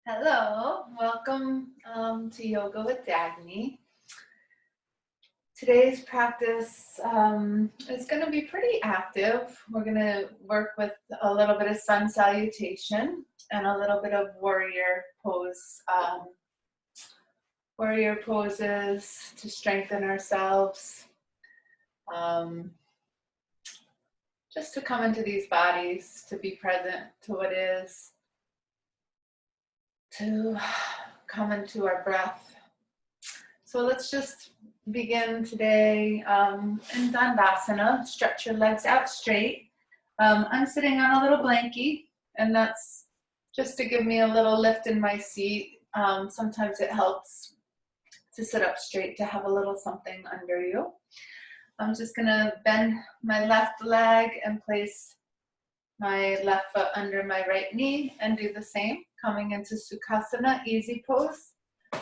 Hello, welcome to Yoga with Dagny. Today's practice is going to be pretty active. We're going to work with a little bit of sun salutation and a little bit of warrior poses to strengthen ourselves, just to come into these bodies, to be present to what is, to come into our breath. So let's just begin today in Dandasana. Stretch your legs out straight. I'm sitting on a little blankie, and that's just to give me a little lift in my seat. Sometimes it helps to sit up straight, to have a little something under you. I'm just gonna bend my left leg and place my left foot under my right knee and do the same, coming into Sukhasana, easy pose,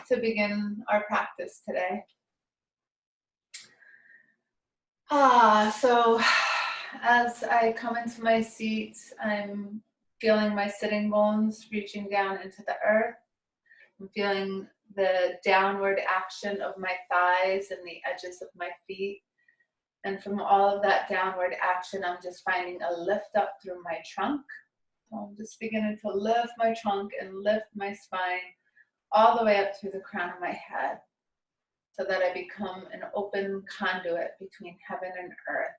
to begin our practice today. So as I come into my seat, I'm feeling my sitting bones reaching down into the earth. I'm feeling the downward action of my thighs and the edges of my feet. And from all of that downward action, I'm just finding a lift up through my trunk. So I'm just beginning to lift my trunk and lift my spine all the way up through the crown of my head, so that I become an open conduit between heaven and earth.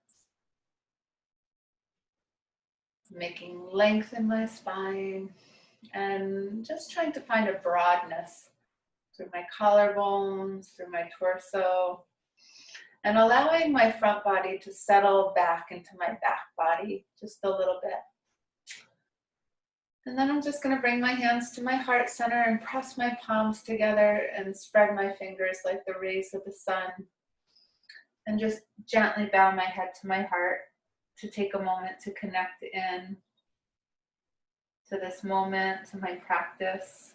Making length in my spine and just trying to find a broadness through my collarbones, through my torso, and allowing my front body to settle back into my back body just a little bit. And then I'm just going to bring my hands to my heart center and press my palms together and spread my fingers like the rays of the sun. And just gently bow my head to my heart to take a moment to connect in to this moment, to my practice,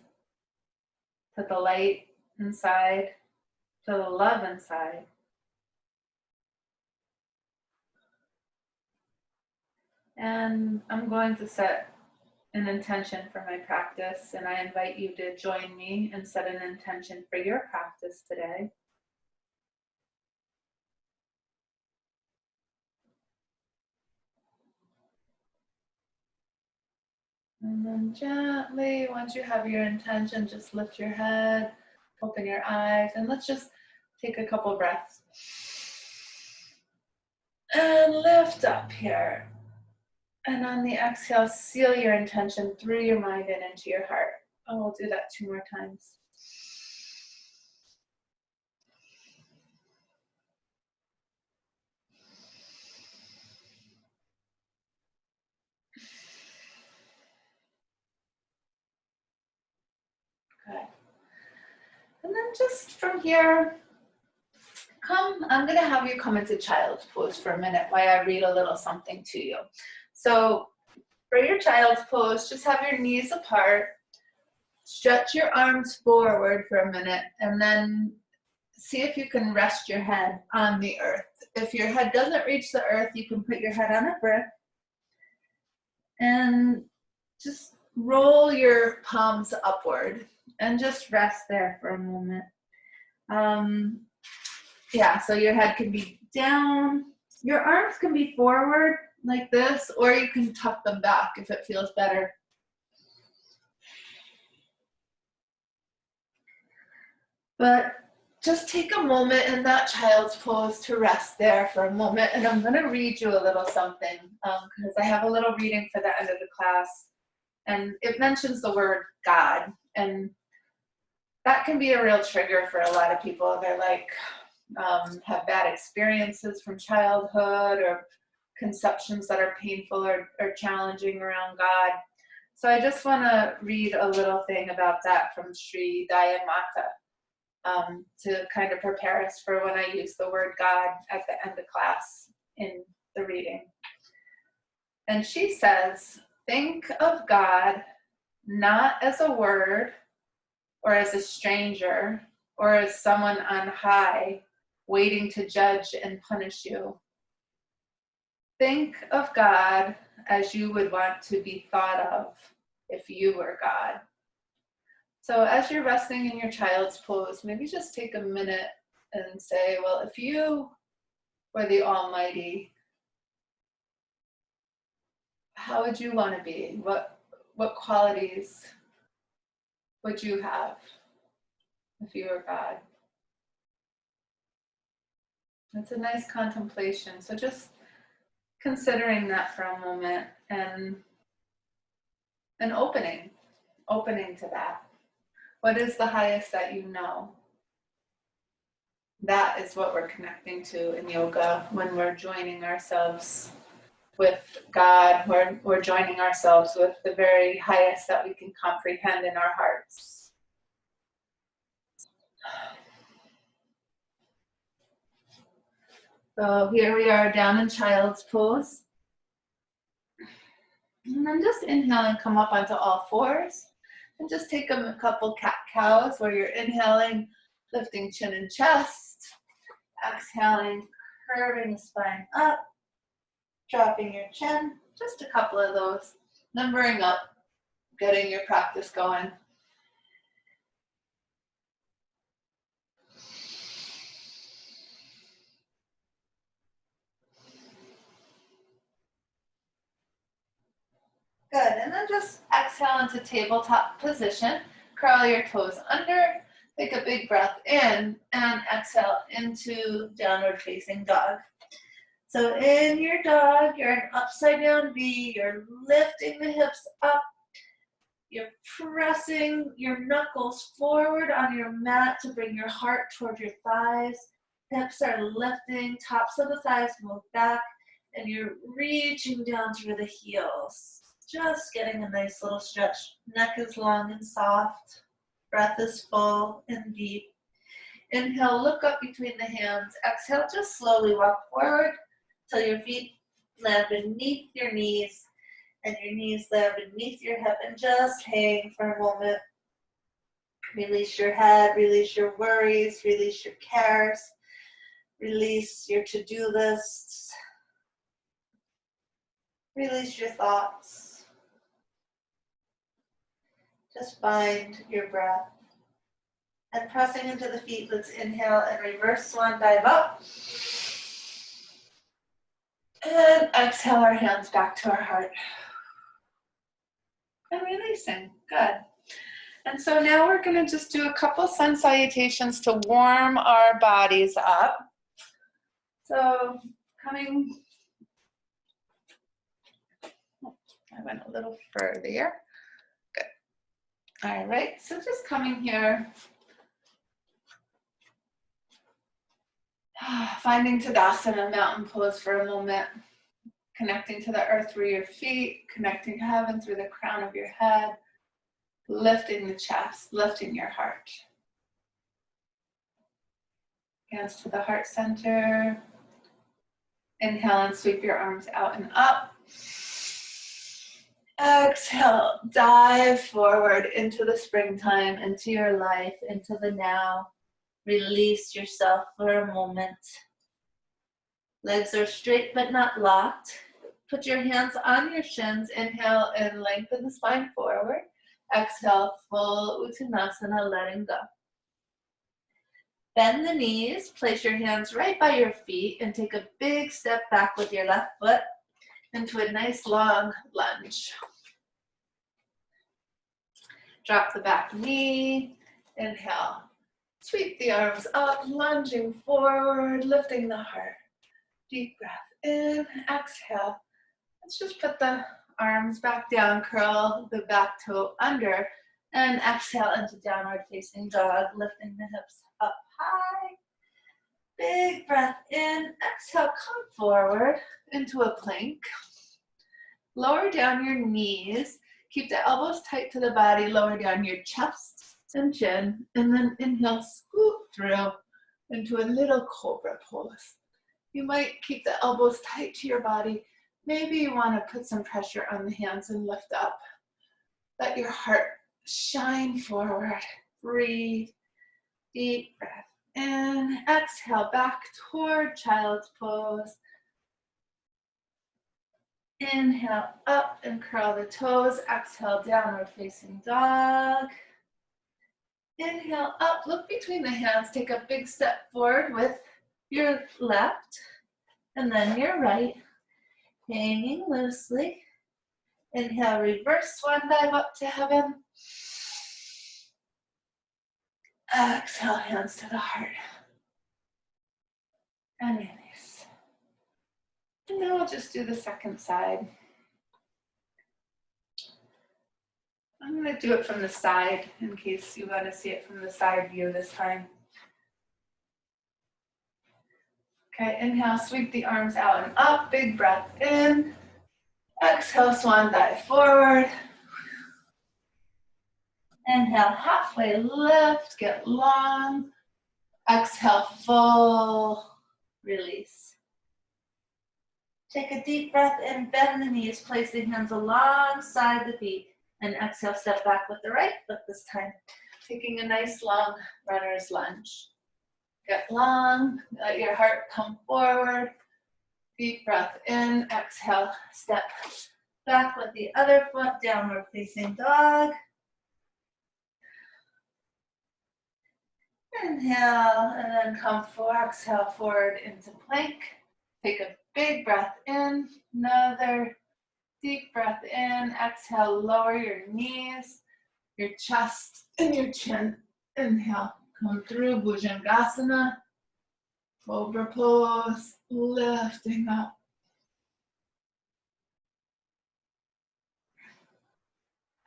to the light inside, to the love inside. And I'm going to set an intention for my practice, and I invite you to join me and set an intention for your practice today. And then gently, once you have your intention, just lift your head, open your eyes, and let's just take a couple breaths. And lift up here. And on the exhale, seal your intention through your mind and into your heart. And we'll do that 2 more times. Okay. And then just from here, I'm going to have you come into child's pose for a minute while I read a little something to you. So for your child's pose, just have your knees apart, stretch your arms forward for a minute, and then see if you can rest your head on the earth. If your head doesn't reach the earth, you can put your head on a brick and just roll your palms upward and just rest there for a moment. So your head can be down, your arms can be forward like this, or you can tuck them back if it feels better. But just take a moment in that child's pose to rest there for a moment, and I'm going to read you a little something because I have a little reading for the end of the class, and it mentions the word God, and that can be a real trigger for a lot of people. They're like, have bad experiences from childhood or conceptions that are painful or challenging around God. So I just want to read a little thing about that from Sri Dayamata to kind of prepare us for when I use the word God at the end of class in the reading. And she says, think of God not as a word or as a stranger or as someone on high waiting to judge and punish you. Think of God as you would want to be thought of if you were God. So as you're resting in your child's pose, maybe just take a minute and say, well, if you were the Almighty, how would you want to be? What qualities would you have if you were God? It's a nice contemplation. So just considering that for a moment and opening to that. What is the highest that you know? That is what we're connecting to in yoga when we're joining ourselves with God. We're joining ourselves with the very highest that we can comprehend in our hearts. So here we are down in child's pose. And then just inhale and come up onto all fours. And just take a couple cat-cows where you're inhaling, lifting chin and chest. Exhaling, curving the spine up, dropping your chin. Just a couple of those. Numbering up, getting your practice going. Good, and then just exhale into tabletop position. Curl your toes under. Take a big breath in and exhale into downward facing dog. So in your dog, you're an upside down V. You're lifting the hips up. You're pressing your knuckles forward on your mat to bring your heart toward your thighs. Hips are lifting, tops of the thighs move back, and you're reaching down through the heels. Just getting a nice little stretch. Neck is long and soft. Breath is full and deep. Inhale, look up between the hands. Exhale, just slowly walk forward till your feet land beneath your knees and your knees land beneath your hip, and just hang for a moment. Release your head, release your worries, release your cares, release your to-do lists, release your thoughts. Just find your breath. And pressing into the feet, let's inhale and reverse swan dive up. And exhale our hands back to our heart. And releasing, good. And so now we're gonna just do a couple sun salutations to warm our bodies up. So coming, I went a little further. Good. All right, so just coming here. Finding Tadasana, mountain pose for a moment. Connecting to the earth through your feet, connecting to heaven through the crown of your head. Lifting the chest, lifting your heart. Hands to the heart center. Inhale and sweep your arms out and up. Exhale, dive forward into the springtime, into your life, into the now. Release yourself for a moment. Legs are straight but not locked. Put your hands on your shins. Inhale and lengthen the spine forward. Exhale, full Uttanasana, letting go. Bend the knees, place your hands right by your feet, and take a big step back with your left foot into a nice long lunge. Drop the back knee, inhale. Sweep the arms up, lunging forward, lifting the heart. Deep breath in, exhale. Let's just put the arms back down, curl the back toe under, and exhale into downward facing dog, lifting the hips up high. Big breath in, exhale, come forward into a plank. Lower down your knees, keep the elbows tight to the body, lower down your chest and chin, and then inhale, scoop through into a little cobra pose. You might keep the elbows tight to your body. Maybe you want to put some pressure on the hands and lift up. Let your heart shine forward. Breathe. Deep breath in. Exhale back toward child's pose. Inhale up and curl the toes. Exhale, downward facing dog. Inhale up, look between the hands, take a big step forward with your left and then your right, hanging loosely. Inhale, reverse swan dive up to heaven. Exhale, hands to the heart. And release. And now we'll just do the second side. I'm going to do it from the side in case you want to see it from the side view this time. Okay, inhale, sweep the arms out and up, big breath in. Exhale, swan dive forward. Inhale, halfway lift, get long. Exhale, full release. Take a deep breath in, bend the knees, place the hands alongside the feet, and exhale, step back with the right foot this time. Taking a nice long runner's lunge. Get long, let your heart come forward. Deep breath in, exhale, step back with the other foot, downward facing dog. Inhale, and then come forward, exhale forward into plank. Take a big breath in, another deep breath in, exhale, lower your knees, your chest and your chin. Inhale, come through Bhujangasana, Cobra pose, lifting up.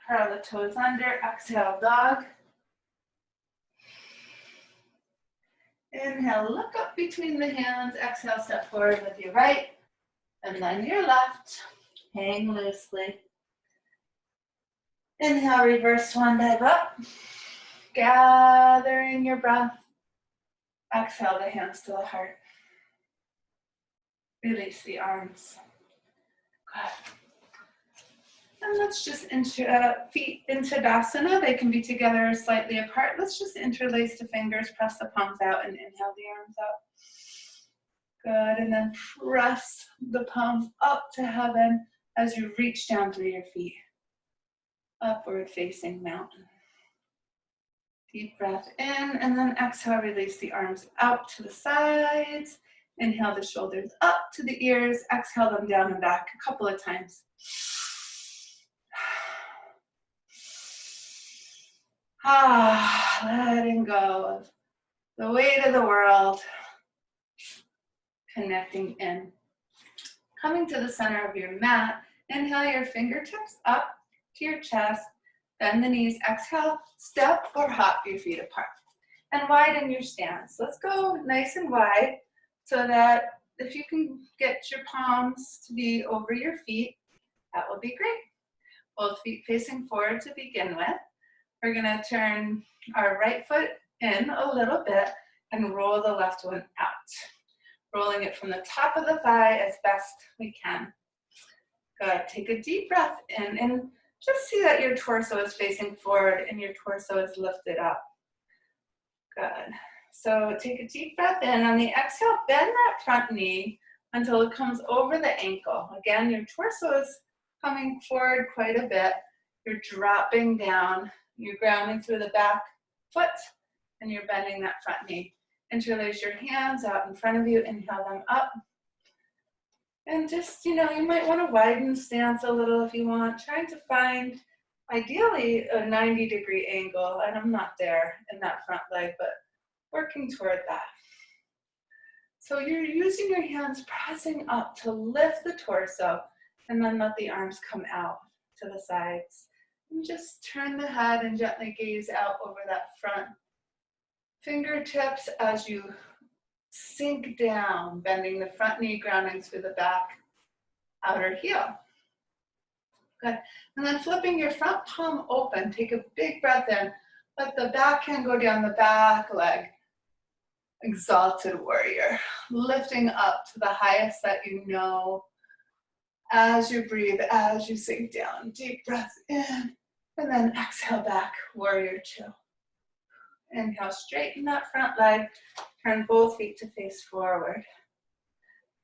Curl the toes under, exhale, dog. Inhale, look up between the hands, exhale, step forward with your right, and then your left, hang loosely. Inhale, reverse swan dive up, gathering your breath. Exhale the hands to the heart. Release the arms. Good. And let's just feet into Tadasana. They can be together or slightly apart. Let's just interlace the fingers, press the palms out, and inhale the arms up. Good, and then press the palms up to heaven as you reach down through your feet. Upward facing mountain. Deep breath in, and then exhale, release the arms out to the sides. Inhale the shoulders up to the ears. Exhale them down and back a couple of times. Letting go of the weight of the world. Connecting in. Coming to the center of your mat. Inhale your fingertips up to your chest. Bend the knees. Exhale, step or hop your feet apart. And widen your stance. Let's go nice and wide so that if you can get your palms to be over your feet, that will be great. Both feet facing forward to begin with. We're gonna turn our right foot in a little bit and roll the left one out. Rolling it from the top of the thigh as best we can. Good, take a deep breath in and just see that your torso is facing forward and your torso is lifted up. Good. So take a deep breath in. On the exhale, bend that front knee until it comes over the ankle. Again, your torso is coming forward quite a bit. You're dropping down. You're grounding through the back foot and you're bending that front knee. Interlace your hands out in front of you. Inhale them up. And just, you might want to widen stance a little if you want. Trying to find, ideally, a 90-degree angle. And I'm not there in that front leg, but working toward that. So you're using your hands pressing up to lift the torso and then let the arms come out to the sides. And just turn the head and gently gaze out over that front. Fingertips as you sink down, bending the front knee, grounding through the back outer heel. Good. And then flipping your front palm open, take a big breath in. Let the back hand go down the back leg. Exalted warrior. Lifting up to the highest that you know. As you breathe, as you sink down, deep breath in. And then exhale back, warrior two. Inhale, straighten that front leg. Turn both feet to face forward.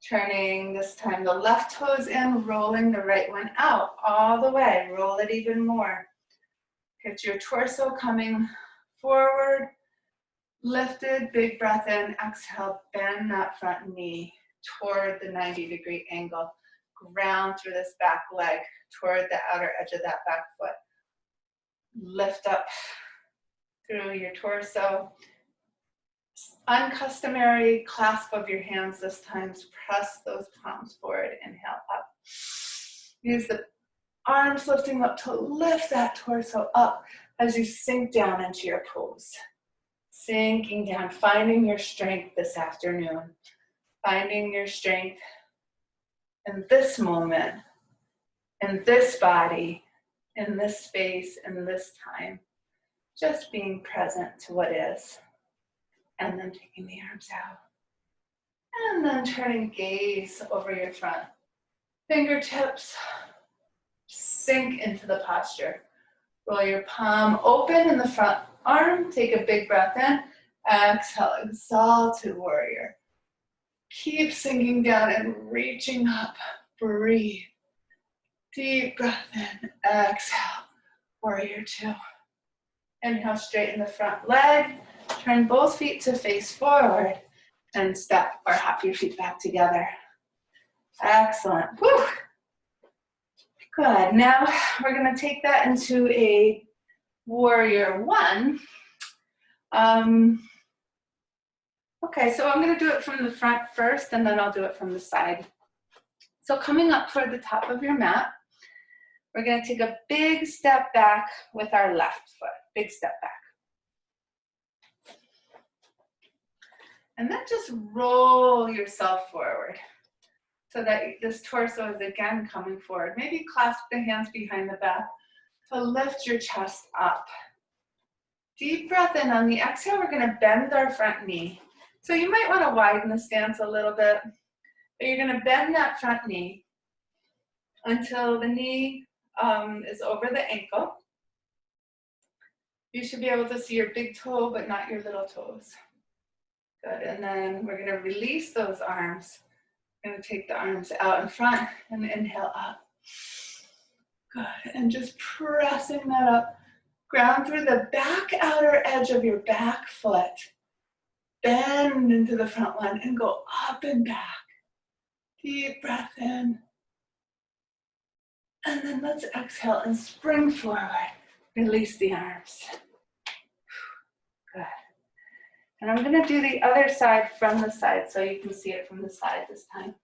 Turning this time the left toes in, rolling the right one out all the way. Roll it even more. Get your torso coming forward, lifted, big breath in, exhale, bend that front knee toward the 90-degree angle. Ground through this back leg toward the outer edge of that back foot. Lift up through your torso. Uncustomary clasp of your hands this time. Press those palms forward, inhale up. Use the arms lifting up to lift that torso up as you sink down into your pose. Sinking down, finding your strength this afternoon. Finding your strength in this moment, in this body, in this space, in this time. Just being present to what is. And then taking the arms out. And then turning gaze over your front. Fingertips sink into the posture. Roll your palm open in the front arm. Take a big breath in. Exhale, exalted warrior. Keep sinking down and reaching up. Breathe. Deep breath in. Exhale, warrior two. Inhale, straighten the front leg. Turn both feet to face forward. And step or hop your feet back together. Excellent. Woo. Good. Now we're going to take that into a warrior one. Okay, so I'm going to do it from the front first, and then I'll do it from the side. So coming up toward the top of your mat, we're going to take a big step back with our left foot. Big step back. And then just roll yourself forward so that this torso is again coming forward. Maybe clasp the hands behind the back to lift your chest up. Deep breath in. On the exhale, we're going to bend our front knee. So you might want to widen the stance a little bit, but you're going to bend that front knee until the knee is over the ankle. You should be able to see your big toe, but not your little toes. Good, and then we're gonna release those arms. We're gonna take the arms out in front and inhale up. Good, and just pressing that up. Ground through the back outer edge of your back foot. Bend into the front one and go up and back. Deep breath in. And then let's exhale and spring forward. Release the arms. Good. And I'm going to do the other side from the side so you can see it from the side this time.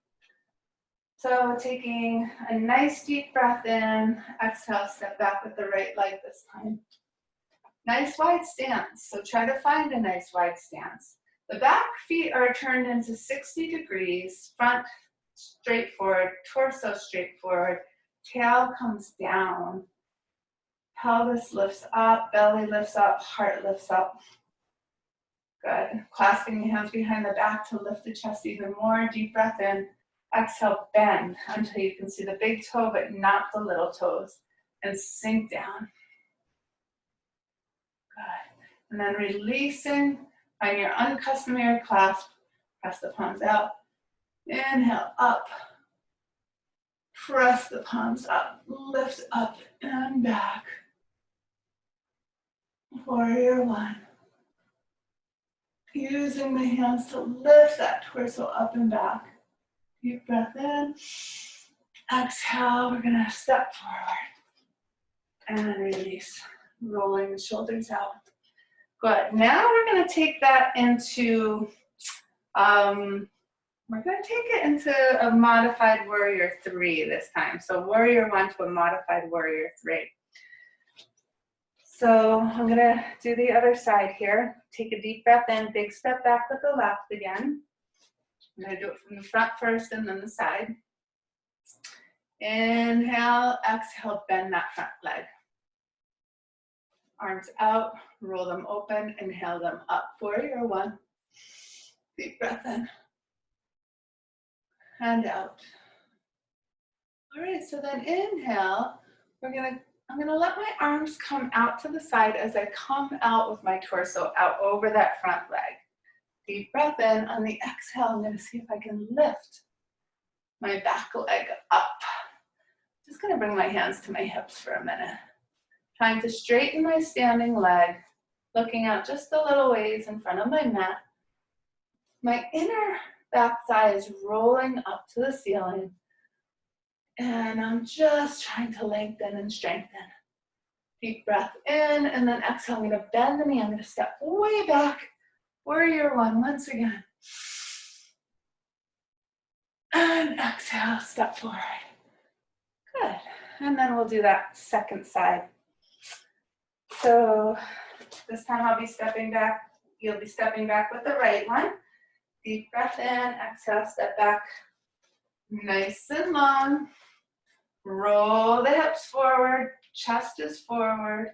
So taking a nice deep breath in, exhale, step back with the right leg this time. Nice wide stance. So try to find a nice wide stance. The back feet are turned into 60 degrees, front straight forward, torso straight forward, tail comes down, pelvis lifts up, belly lifts up, heart lifts up. Good. Clasping the hands behind the back to lift the chest even more. Deep breath in. Exhale, bend until you can see the big toe, but not the little toes. And sink down. Good. And then releasing on your uncustomary clasp. Press the palms out. Inhale, up. Press the palms up. Lift up and back. Warrior one. Using the hands to lift that torso up and back. Deep breath in. Exhale, we're gonna step forward. And release, rolling the shoulders out. Good, now we're gonna take that into, a modified warrior three this time. So warrior one to a modified warrior three. So I'm gonna do the other side here. Take a deep breath in, big step back with the left again. I'm gonna do it from the front first and then the side. Inhale, exhale, bend that front leg. Arms out, roll them open, inhale them up. Warrior one. Deep breath in. And out. All right, so then inhale, I'm gonna let my arms come out to the side as I come out with my torso out over that front leg. Deep breath in. On the exhale, I'm gonna see if I can lift my back leg up. Just gonna bring my hands to my hips for a minute. Trying to straighten my standing leg, looking out just a little ways in front of my mat. My inner back thigh is rolling up to the ceiling, and I'm just trying to lengthen and strengthen. Deep breath in, and then exhale. I'm going to bend the knee. I'm going to step way back. Warrior one, once again. And exhale, step forward. Good. And then we'll do that second side. So this time I'll be stepping back. You'll be stepping back with the right one. Deep breath in, exhale, step back. Nice and long. Roll the hips forward, chest is forward.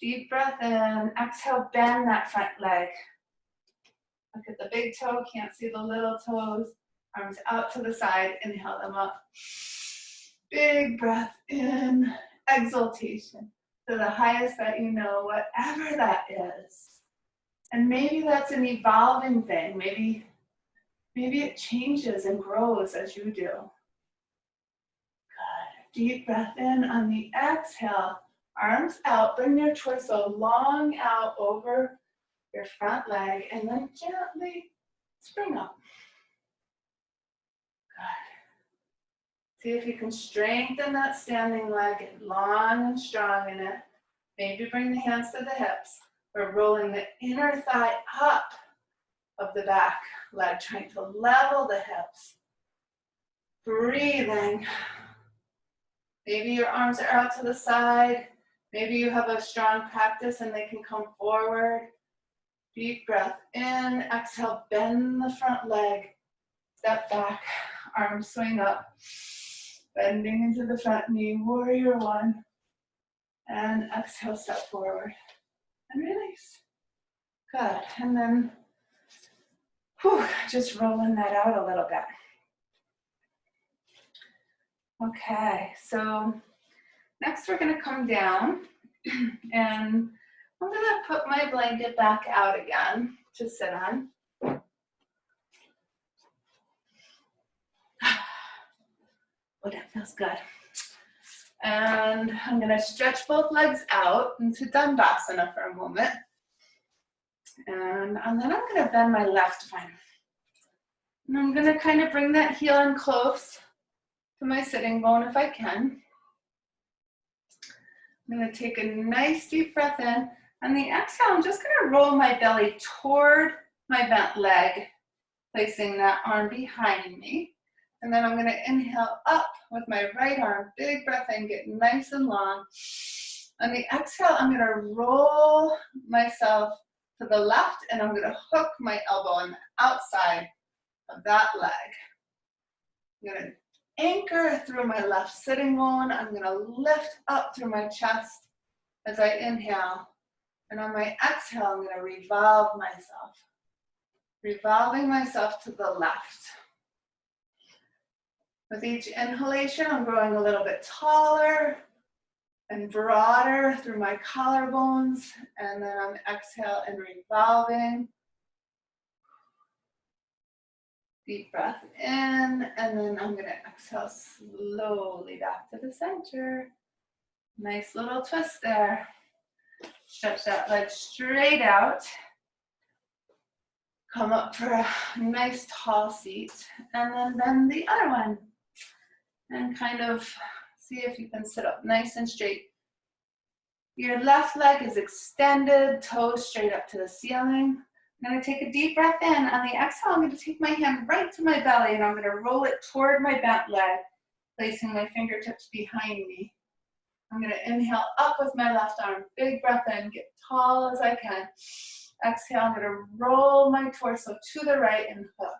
Deep breath in, exhale, bend that front leg. Look at the big toe, can't see the little toes. Arms out to the side, inhale them up. Big breath in, exaltation to the highest that you know, whatever that is. And maybe that's an evolving thing. Maybe it changes and grows as you do. Good. Deep breath in on the exhale. Arms out, bring your torso long out over your front leg, and then gently spring up. Good. See if you can strengthen that standing leg, get long and strong in it. Maybe bring the hands to the hips. We're rolling the inner thigh up of the back leg, trying to level the hips. Breathing. Maybe your arms are out to the side. Maybe you have a strong practice and they can come forward. Deep breath in, exhale, bend the front leg. Step back, arms swing up. Bending into the front knee, warrior one. And exhale, step forward. And release. Good. And then just rolling that out a little bit. Okay, so next we're going to come down and I'm going to put my blanket back out again to sit on. Oh, that feels good. And I'm going to stretch both legs out into Dandasana for a moment. And then I'm going to bend my left arm. And I'm going to kind of bring that heel in close to my sitting bone if I can. I'm going to take a nice deep breath in. On the exhale, I'm just going to roll my belly toward my bent leg, placing that arm behind me. And then I'm going to inhale up with my right arm. Big breath in, get nice and long. On the exhale, I'm going to roll myself to the left, and I'm going to hook my elbow on the outside of that leg. I'm going to anchor through my left sitting bone. I'm going to lift up through my chest as I inhale. And on my exhale, I'm going to revolve myself. Revolving myself to the left. With each inhalation, I'm growing a little bit taller and broader through my collarbones. And then on the exhale and revolving. Deep breath in, and then I'm going to exhale slowly back to the center. Nice little twist there. Stretch that leg straight out. Come up for a nice tall seat, and then bend the other one. And kind of see if you can sit up nice and straight. Your left leg is extended, toes straight up to the ceiling. I'm going to take a deep breath in. On the exhale, I'm going to take my hand right to my belly, and I'm going to roll it toward my bent leg, placing my fingertips behind me. I'm going to inhale up with my left arm. Big breath in, get tall as I can. Exhale, I'm going to roll my torso to the right and hook.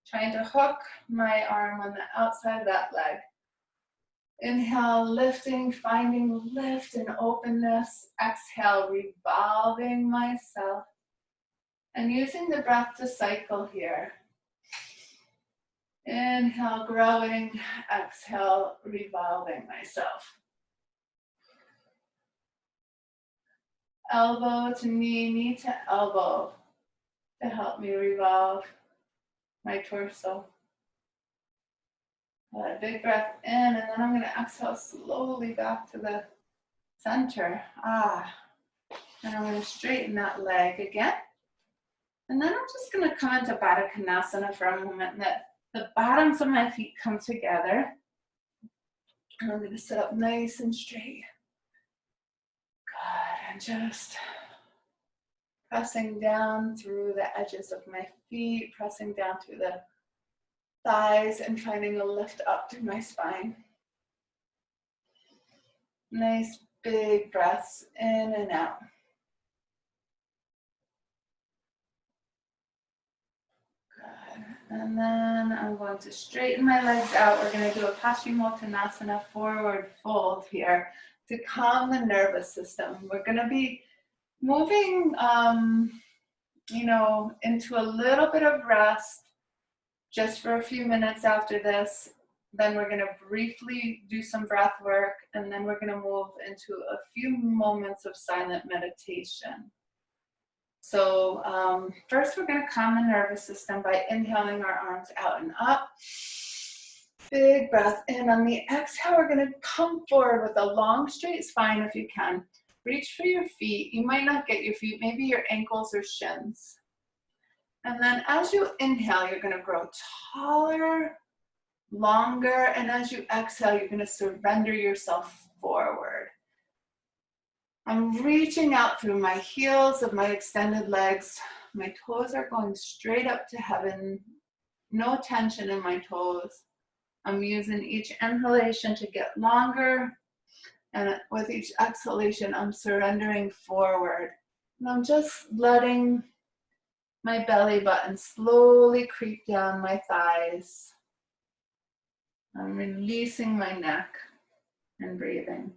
Trying to hook my arm on the outside of that leg. Inhale, lifting, finding lift and openness. Exhale, revolving myself. And using the breath to cycle here. Inhale, growing. Exhale, revolving myself. Elbow to knee, knee to elbow to help me revolve my torso. A big breath in, and then I'm going to exhale slowly back to the center. And I'm going to straighten that leg again. And then I'm just going to come into Baddha Konasana for a moment and let the bottoms of my feet come together. And I'm going to sit up nice and straight. Good. And just pressing down through the edges of my feet, pressing down through the thighs and finding a lift up through my spine. Nice big breaths in and out. Good. And then I'm going to straighten my legs out. We're going to do a Paschimottanasana forward fold here to calm the nervous system. We're going to be moving, into a little bit of rest just for a few minutes after this. Then we're going to briefly do some breath work, and then we're going to move into a few moments of silent meditation. So first we're going to calm the nervous system by inhaling our arms out and up. Big breath in. On the exhale, we're going to come forward with a long straight spine if you can. Reach for your feet. You might not get your feet, maybe your ankles or shins. And then as you inhale, you're going to grow taller, longer, and as you exhale, you're going to surrender yourself forward. I'm reaching out through my heels of my extended legs. My toes are going straight up to heaven. No tension in my toes. I'm using each inhalation to get longer, and with each exhalation, I'm surrendering forward. And I'm just letting my belly button slowly creep down my thighs. I'm releasing my neck and breathing.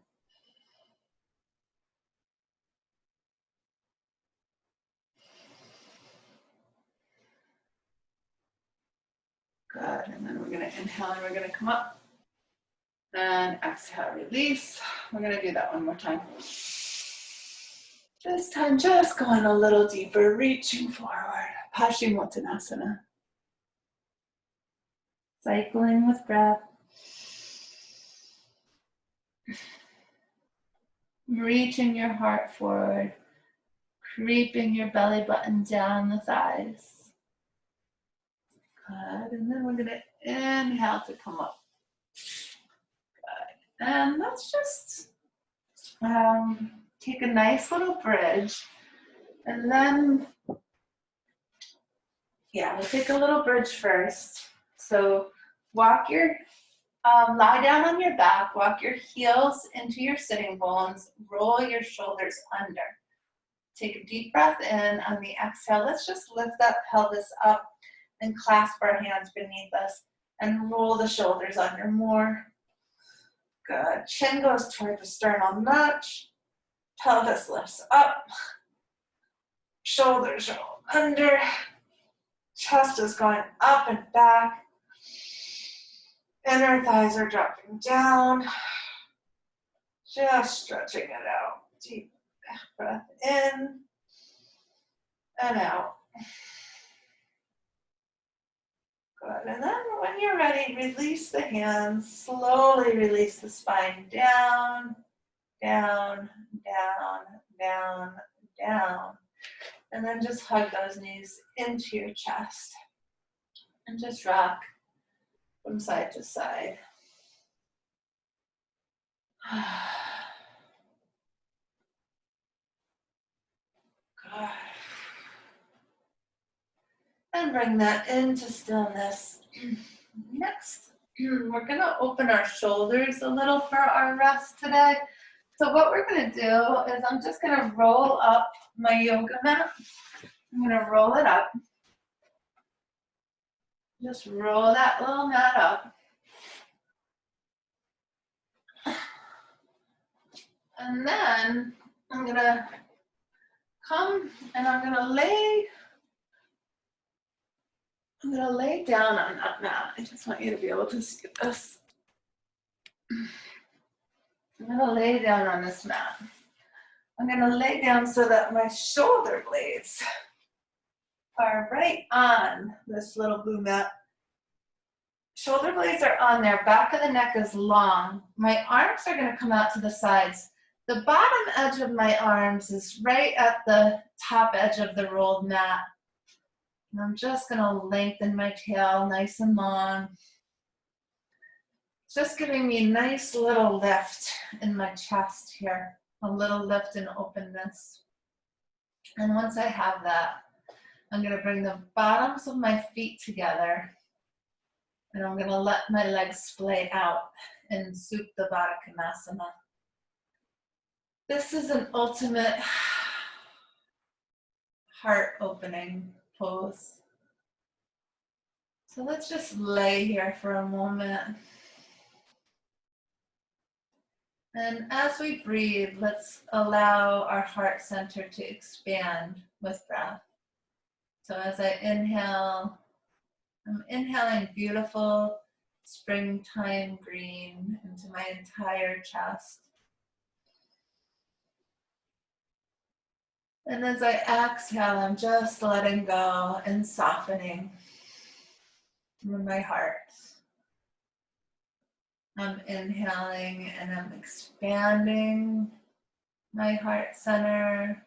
Good, and then we're gonna inhale and we're gonna come up. And exhale, release. We're gonna do that one more time. This time, just going a little deeper, reaching forward. Paschimottanasana. Cycling with breath. Reaching your heart forward. Creeping your belly button down the thighs. Good, and then we're gonna inhale to come up. Good, and let's just take a nice little bridge, and then, we'll take a little bridge first. So lie down on your back, walk your heels into your sitting bones, roll your shoulders under. Take a deep breath in. On the exhale, let's just lift that pelvis up and clasp our hands beneath us and roll the shoulders under more. Good. Chin goes toward the sternum notch. Pelvis lifts up. Shoulders roll under. Chest is going up and back. Inner thighs are dropping down. Just stretching it out. Deep breath in and out. Good. And then when you're ready, release the hands. Slowly release the spine down, down, down, down, down. And then just hug those knees into your chest. And just rock from side to side. Good. And bring that into stillness. Next, we're going to open our shoulders a little for our rest today. So what we're going to do is I'm just going to roll up my yoga mat. I'm going to roll it up. Just roll that little mat up. And then I'm going to come and I'm going to lay down on that mat. I just want you to be able to see this. I'm going to lay down on this mat. I'm going to lay down so that my shoulder blades are right on this little blue mat. Shoulder blades are on there. Back of the neck is long. My arms are going to come out to the sides. The bottom edge of my arms is right at the top edge of the rolled mat. And I'm just gonna lengthen my tail nice and long. Just giving me a nice little lift in my chest here, a little lift and openness. And once I have that, I'm gonna bring the bottoms of my feet together and I'm gonna let my legs splay out in Supta Baddha Konasana. This is an ultimate heart opening pose. So let's just lay here for a moment. And as we breathe, let's allow our heart center to expand with breath. So as I inhale, I'm inhaling beautiful springtime green into my entire chest. And as I exhale, I'm just letting go and softening in my heart. I'm inhaling and I'm expanding my heart center,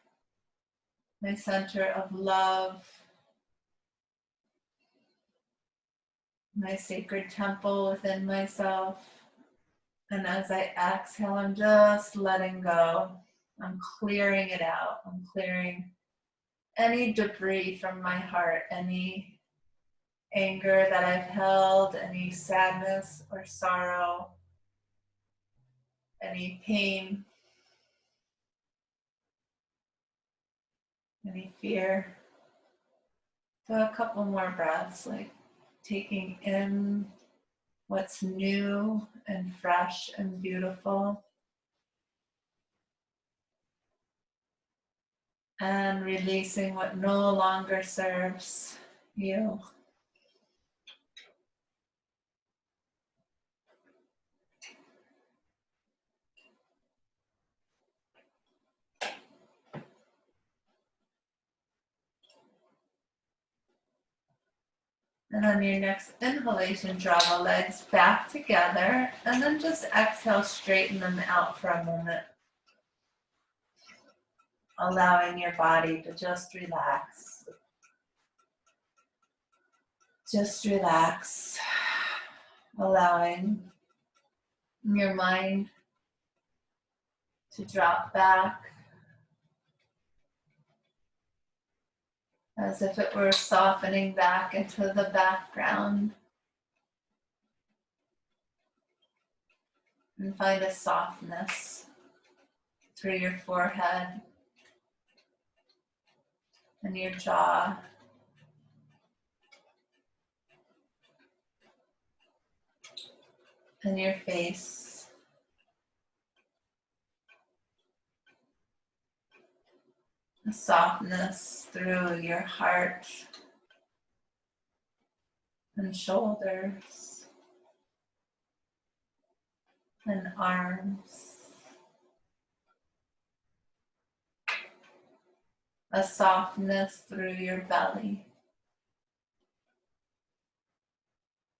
my center of love, my sacred temple within myself. And as I exhale, I'm just letting go. I'm clearing it out. I'm clearing any debris from my heart, any anger that I've held, any sadness or sorrow, any pain, any fear. So a couple more breaths, like taking in what's new and fresh and beautiful. And releasing what no longer serves you. And on your next inhalation, draw the legs back together and then just exhale, straighten them out for a moment. Allowing your body to just relax. Just relax. Allowing your mind to drop back as if it were softening back into the background. And find a softness through your forehead and your jaw. And your face. A softness through your heart and shoulders and arms. A softness through your belly,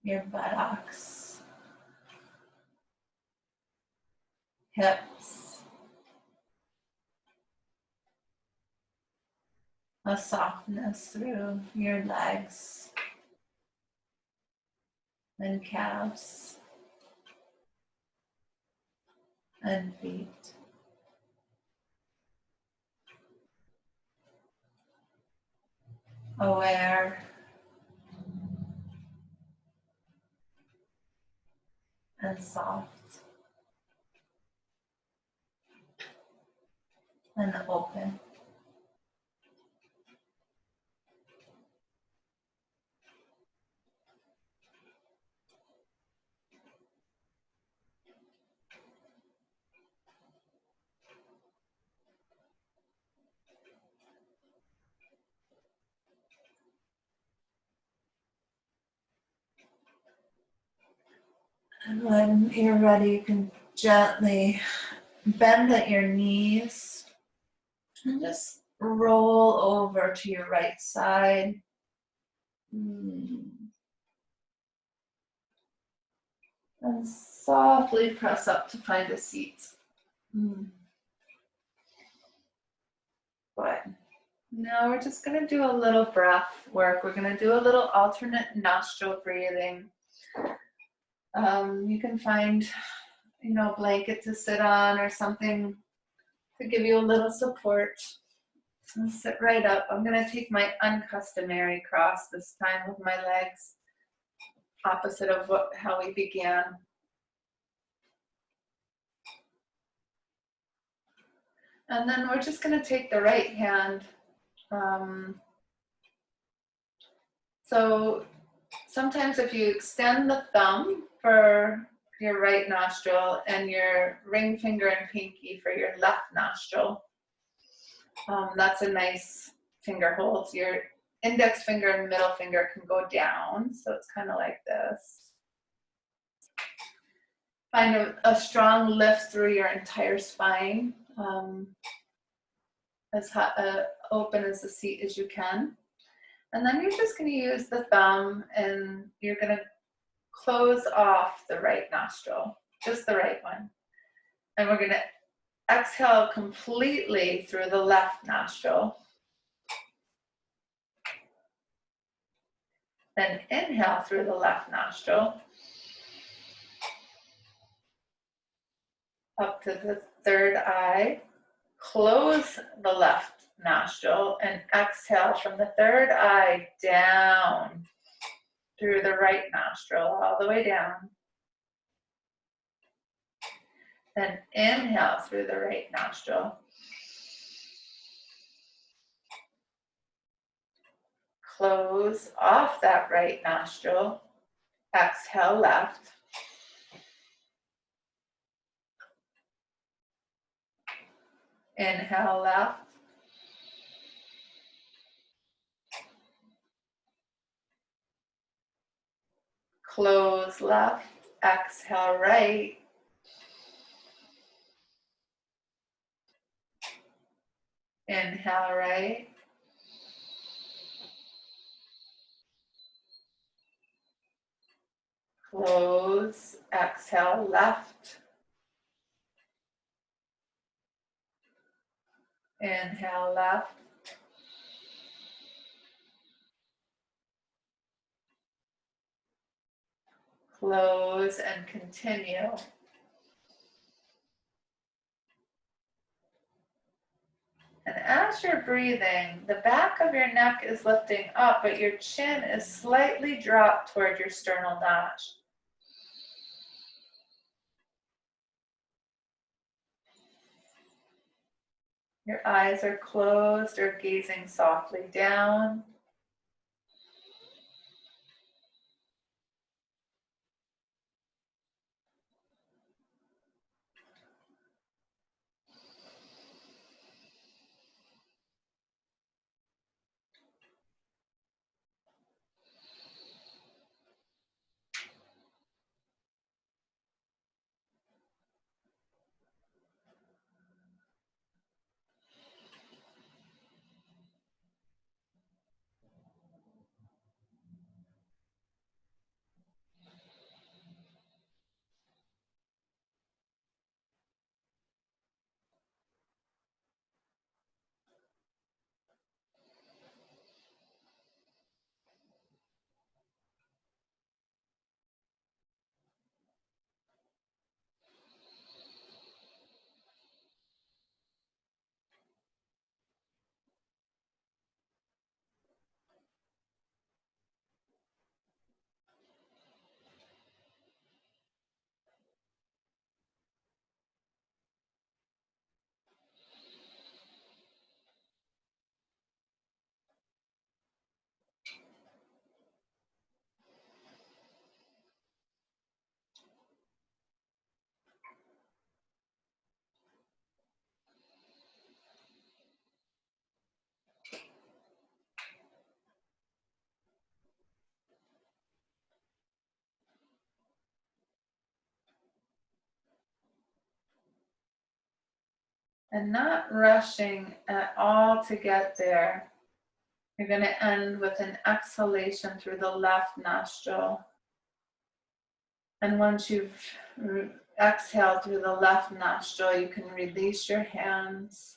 your buttocks, hips. A softness through your legs and calves and feet. Aware and soft and open. And when you're ready, you can gently bend at your knees and just roll over to your right side. And softly press up to find a seat. Good. Now we're just going to do a little breath work. We're going to do a little alternate nostril breathing. You can find, a blanket to sit on or something to give you a little support. So sit right up. I'm going to take my uncustomary cross this time with my legs opposite of how we began. And then we're just going to take the right hand. So sometimes if you extend the thumb for your right nostril and your ring finger and pinky for your left nostril, that's a nice finger hold. Your index finger and middle finger can go down, so it's kind of like this. Find a strong lift through your entire spine, as open as the seat as you can. And then you're just going to use the thumb and you're going to close off the right nostril, just the right one. And we're going to exhale completely through the left nostril. Then inhale through the left nostril. Up to the third eye. Close the left nostril and exhale from the third eye down through the right nostril, all the way down. Then inhale through the right nostril. Close off that right nostril. Exhale left. Inhale left. Close left. Exhale right. Inhale right. Close. Exhale left. Inhale left. Close and continue. And as you're breathing, the back of your neck is lifting up, but your chin is slightly dropped toward your sternal notch. Your eyes are closed or gazing softly down. And not rushing at all to get there. You're going to end with an exhalation through the left nostril. And once you've exhaled through the left nostril, you can release your hands.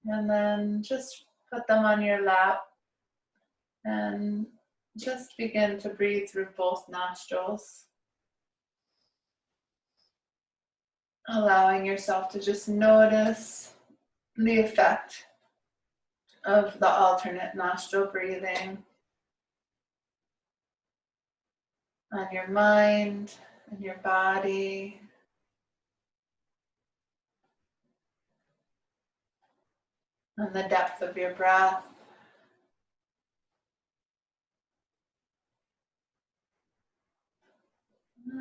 And then just put them on your lap and just begin to breathe through both nostrils, allowing yourself to just notice the effect of the alternate nostril breathing on your mind and your body. On the depth of your breath.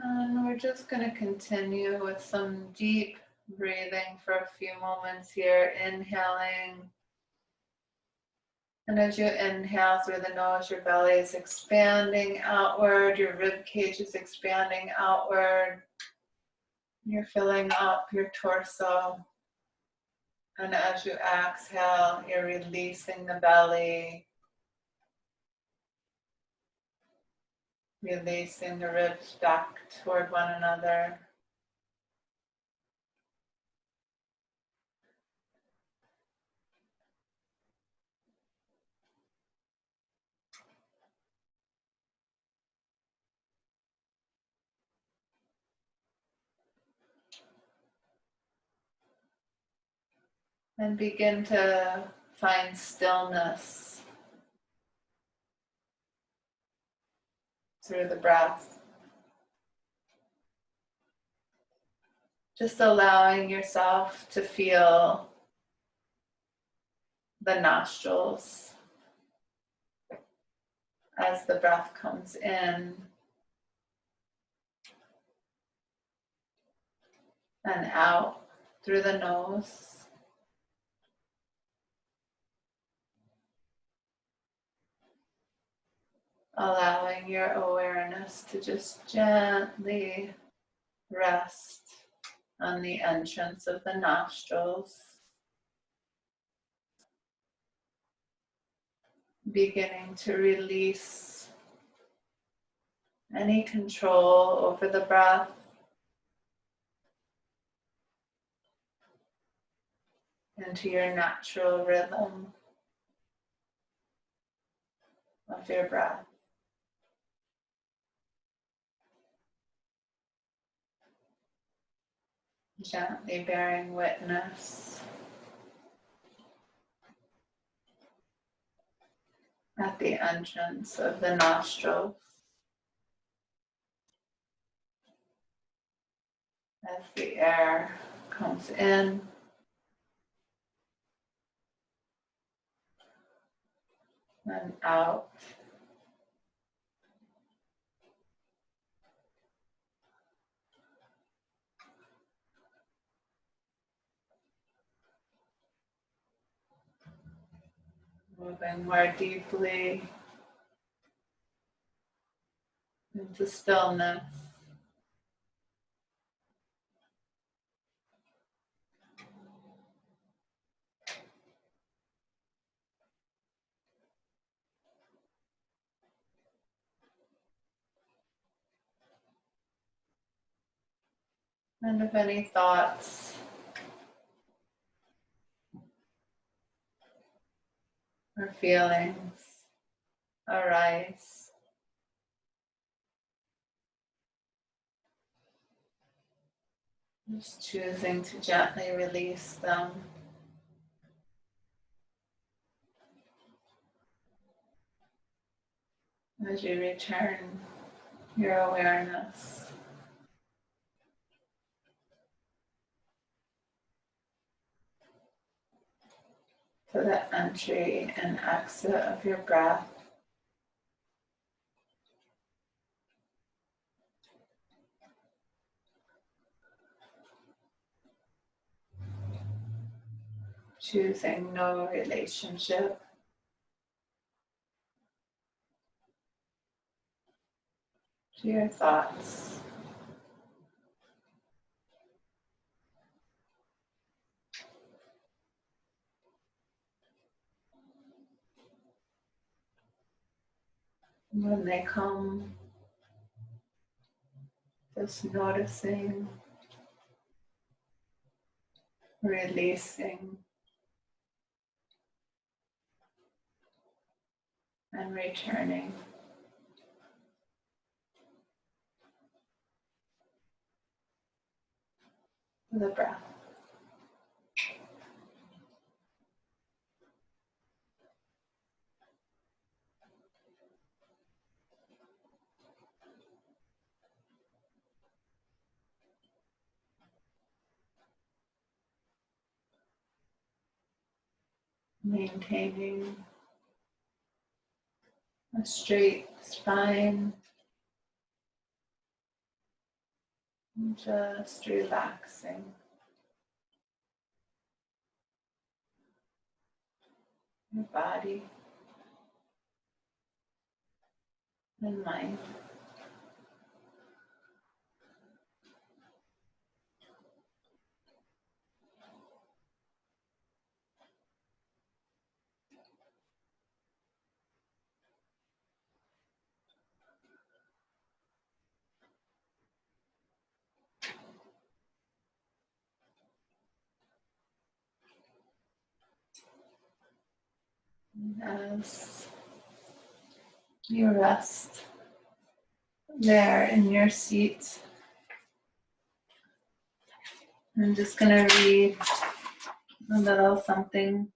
And we're just going to continue with some deep breathing for a few moments here, inhaling. And as you inhale through the nose, your belly is expanding outward, your rib cage is expanding outward. You're filling up your torso. And as you exhale, you're releasing the belly, releasing the ribs back toward one another. And begin to find stillness through the breath. Just allowing yourself to feel the nostrils as the breath comes in and out through the nose. Allowing your awareness to just gently rest on the entrance of the nostrils. Beginning to release any control over the breath. Into your natural rhythm of your breath. Gently bearing witness at the entrance of the nostrils as the air comes in and out. Moving more deeply into stillness. And if any thoughts or feelings arise, just choosing to gently release them. As you return your awareness to the entry and exit of your breath. Choosing no relationship to your thoughts. When they come, just noticing, releasing, and returning to the breath. Maintaining a straight spine, and just relaxing your body and mind. As you rest there in your seat, I'm just going to read a little something.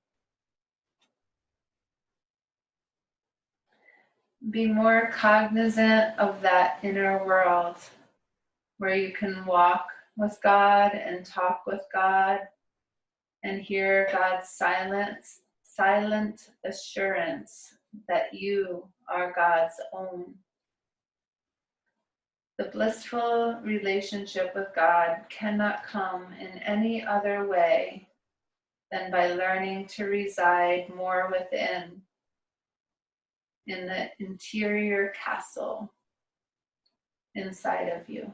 Be more cognizant of that inner world where you can walk with God and talk with God and hear God's silent assurance that you are God's own. The blissful relationship with God cannot come in any other way than by learning to reside more within, in the interior castle inside of you.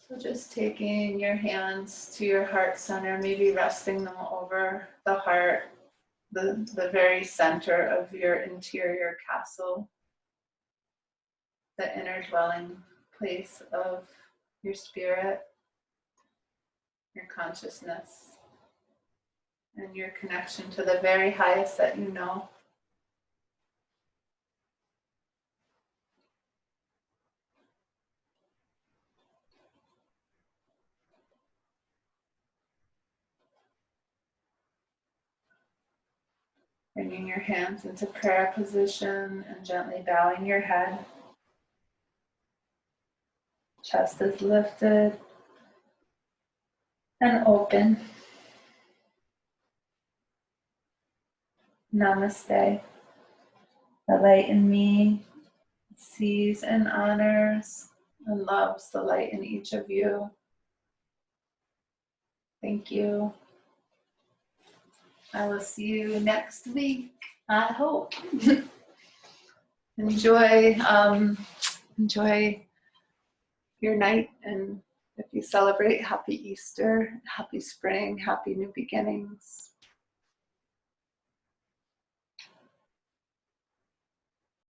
So just taking your hands to your heart center, maybe resting them over the heart, the very center of your interior castle, the inner dwelling place of your spirit, your consciousness, and your connection to the very highest that you know. Bringing your hands into prayer position and gently bowing your head. Chest is lifted and open. Namaste. The light in me sees and honors and loves the light in each of you. Thank you. I will see you next week, I hope. Enjoy your night, and if you celebrate, happy Easter, happy spring, happy new beginnings.